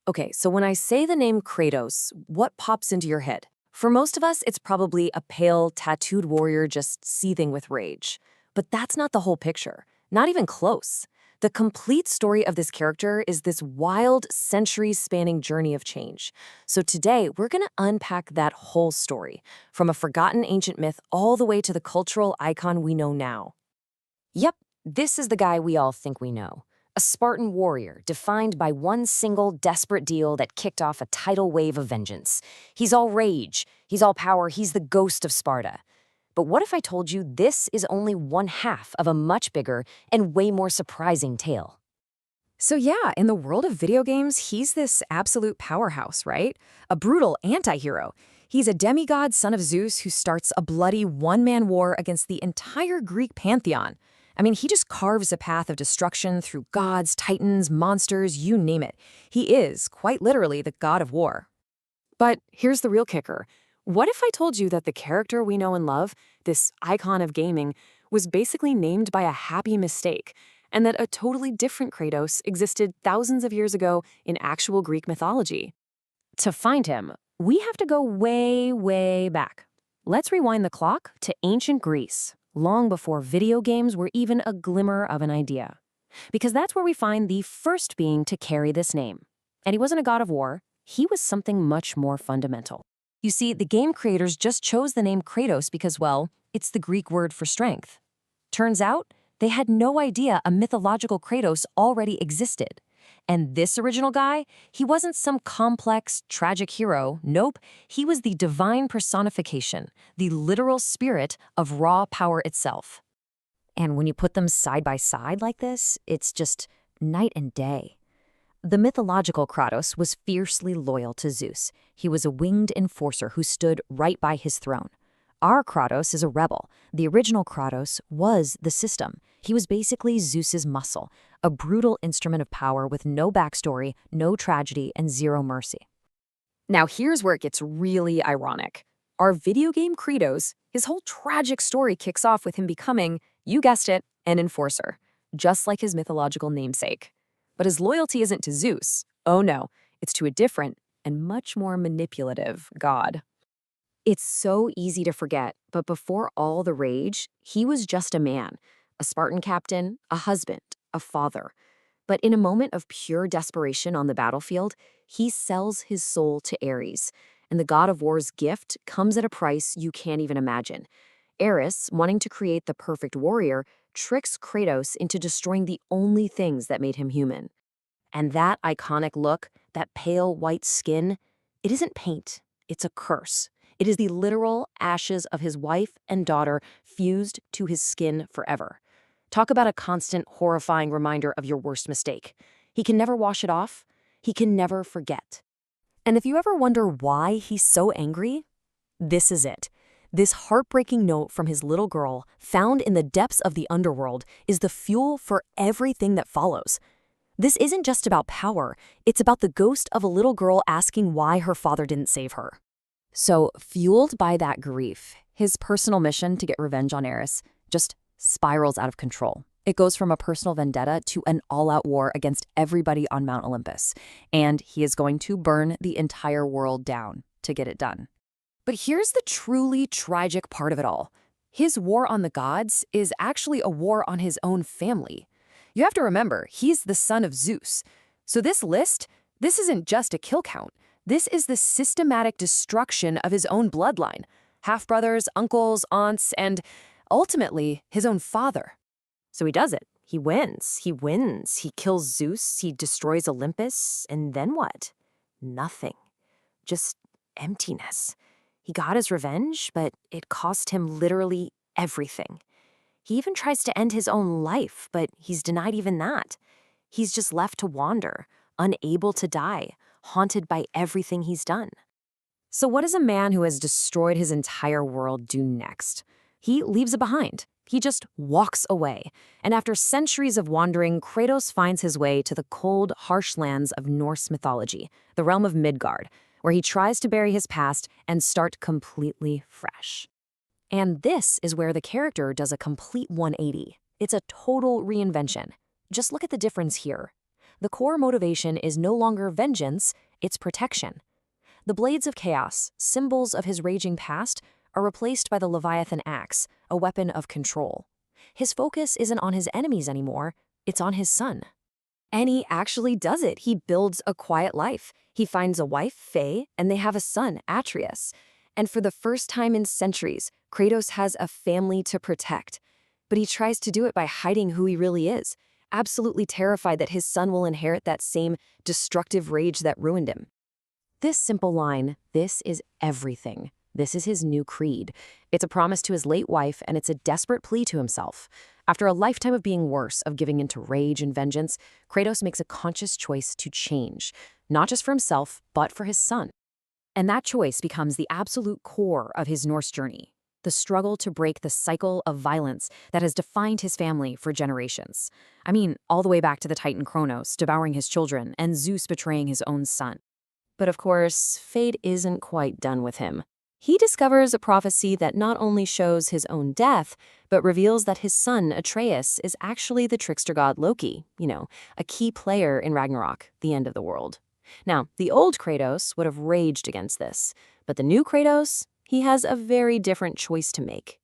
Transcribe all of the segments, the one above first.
Okay, so when I say the name Kratos, what pops into your head? For most of us, it's probably a pale, tattooed warrior just seething with rage. But that's not the whole picture. Not even close. The complete story of this character is this wild, centuries-spanning journey of change. So today, we're going to unpack that whole story, from a forgotten ancient myth all the way to the cultural icon we know now. Yep, this is the guy we all think we know. A Spartan warrior defined by one single desperate deal that kicked off a tidal wave of vengeance. He's all rage, he's all power, he's the ghost of Sparta. But what if I told you this is only one half of a much bigger and way more surprising tale? So yeah, in the world of video games, he's this absolute powerhouse, right? A brutal anti-hero. He's a demigod son of Zeus who starts a bloody one-man war against the entire Greek pantheon. I mean, he just carves a path of destruction through gods, titans, monsters, you name it. He is, quite literally, the god of war. But here's the real kicker. What if I told you that the character we know and love, this icon of gaming, was basically named by a happy mistake, and that a totally different Kratos existed thousands of years ago in actual Greek mythology? To find him, we have to go way, way back. Let's rewind the clock to ancient Greece, long before video games were even a glimmer of an idea. Because that's where we find the first being to carry this name. And he wasn't a god of war, he was something much more fundamental. You see, the game creators just chose the name Kratos because, well, it's the Greek word for strength. Turns out, they had no idea a mythological Kratos already existed. And this original guy, he wasn't some complex, tragic hero. Nope, he was the divine personification, the literal spirit of raw power itself. And when you put them side by side like this, it's just night and day. The mythological Kratos was fiercely loyal to Zeus. He was a winged enforcer who stood right by his throne. Our Kratos is a rebel. The original Kratos was the system. He was basically Zeus's muscle, a brutal instrument of power with no backstory, no tragedy, and zero mercy. Now here's where it gets really ironic. Our video game Kratos, his whole tragic story kicks off with him becoming, you guessed it, an enforcer, just like his mythological namesake. But his loyalty isn't to Zeus. Oh no, it's to a different and much more manipulative god. It's so easy to forget, but before all the rage, he was just a man, a Spartan captain, a husband, a father. But in a moment of pure desperation on the battlefield, he sells his soul to Ares, and the god of war's gift comes at a price you can't even imagine. Ares, wanting to create the perfect warrior, tricks Kratos into destroying the only things that made him human. And that iconic look, that pale white skin, it isn't paint, it's a curse. It is the literal ashes of his wife and daughter fused to his skin forever. Talk about a constant, horrifying reminder of your worst mistake. He can never wash it off. He can never forget. And if you ever wonder why he's so angry, this is it. This heartbreaking note from his little girl, found in the depths of the underworld, is the fuel for everything that follows. This isn't just about power. It's about the ghost of a little girl asking why her father didn't save her. So, fueled by that grief, his personal mission to get revenge on Ares just spirals out of control. It goes from a personal vendetta to an all-out war against everybody on Mount Olympus, and he is going to burn the entire world down to get it done. But here's the truly tragic part of it all. His war on the gods is actually a war on his own family. You have to remember, he's the son of Zeus. So this isn't just a kill count. This is the systematic destruction of his own bloodline, half-brothers, uncles, aunts, and ultimately his own father. So he does it. He wins. He kills Zeus, he destroys Olympus, and then what? Nothing. Just emptiness. He got his revenge, but it cost him literally everything. He even tries to end his own life, but he's denied even that. He's just left to wander, unable to die, haunted by everything he's done. So what does a man who has destroyed his entire world do next? He leaves it behind. He just walks away. And after centuries of wandering, Kratos finds his way to the cold, harsh lands of Norse mythology, the realm of Midgard, where he tries to bury his past and start completely fresh. And this is where the character does a complete 180. It's a total reinvention. Just look at the difference here. The core motivation is no longer vengeance, it's protection. The blades of chaos, symbols of his raging past, are replaced by the Leviathan axe, a weapon of control. His focus isn't on his enemies anymore, it's on his son. And he actually does it. He builds a quiet life. He finds a wife, Faye, and they have a son, Atreus. And for the first time in centuries, Kratos has a family to protect. But he tries to do it by hiding who he really is, absolutely terrified that his son will inherit that same destructive rage that ruined him. This simple line, "This is everything," this is his new creed. It's a promise to his late wife, and it's a desperate plea to himself. After a lifetime of being worse, of giving into rage and vengeance, Kratos makes a conscious choice to change, not just for himself, but for his son. And that choice becomes the absolute core of his Norse journey, the struggle to break the cycle of violence that has defined his family for generations. I mean, all the way back to the Titan Kronos devouring his children and Zeus betraying his own son. But of course, fate isn't quite done with him. He discovers a prophecy that not only shows his own death, but reveals that his son, Atreus, is actually the trickster god Loki, a key player in Ragnarok, the end of the world. Now, the old Kratos would have raged against this, but the new Kratos, he has a very different choice to make.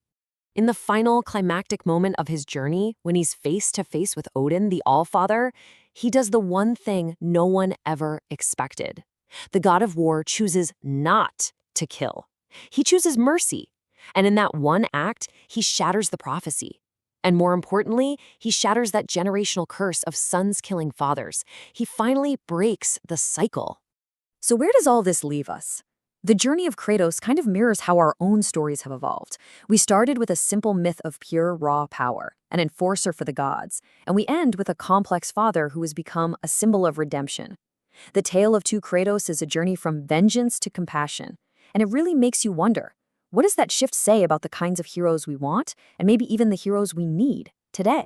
In the final climactic moment of his journey, when he's face to face with Odin, the Allfather, he does the one thing no one ever expected. The god of war chooses not to kill. He chooses mercy. And in that one act, he shatters the prophecy. And more importantly, he shatters that generational curse of sons killing fathers. He finally breaks the cycle. So where does all this leave us? The journey of Kratos kind of mirrors how our own stories have evolved. We started with a simple myth of pure, raw power, an enforcer for the gods, and we end with a complex father who has become a symbol of redemption. The tale of two Kratos is a journey from vengeance to compassion, and it really makes you wonder, what does that shift say about the kinds of heroes we want, and maybe even the heroes we need today?